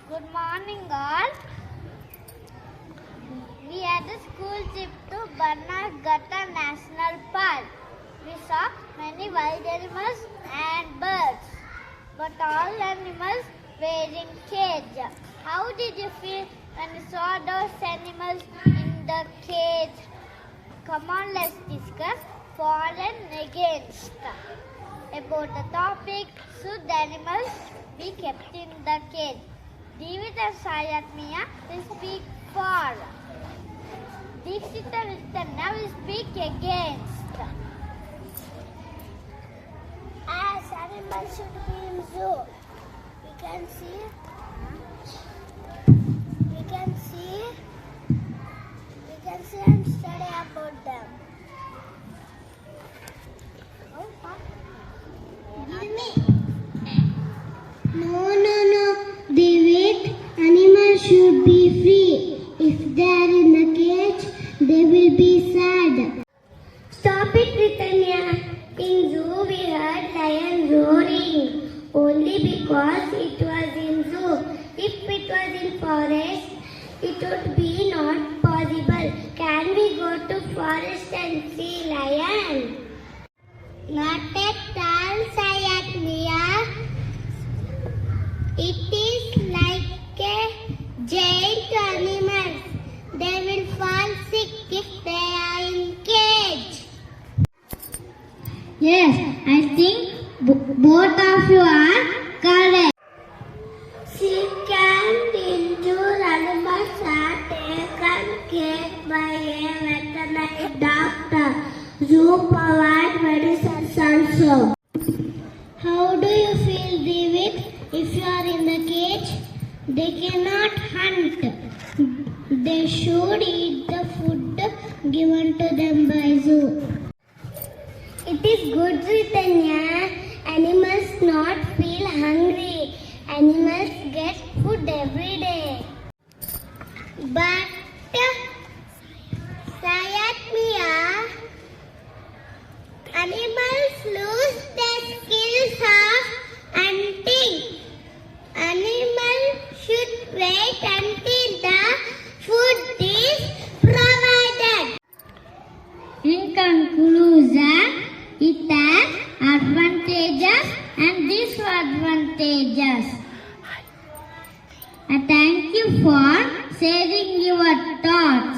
Good morning, all. We had a school trip to Bannerghatta National Park. We saw many wild animals and birds, but all animals were in cage. How did you feel when you saw those animals in the cage? Come on, let's discuss for and against. About the topic, should animals be kept in the cage? David and Sayat Mia will speak for. Deepsita Vittanna will speak against. As animals should be in zoo. We can see and study about them. Give me. No. David, animals should be free. If they are in the cage, they will be sad. Stop it, Britannia. In zoo, we heard lion roaring only because it was in zoo. If it was in forest, it would be not possible. Can we go to forest and see lion? Not at all, Sayat Mia. It is like a giant animal. They will fall sick if they are in cage. Yes, I think both of you are correct. Sick and injured animals are taken care by a veterinary doctor. Zoo provide medicines also. How do you feel, David? If you are in the cage, they cannot hunt. They should eat the food given to them by zoo. It is good, Ritanya. Animals not feel hungry. Animals get food every day. But Sayat Mia, animals lose their skills of hunting. Animals should wait until the food is provided. In conclusion, it has advantages and disadvantages. I thank you for sharing your thoughts.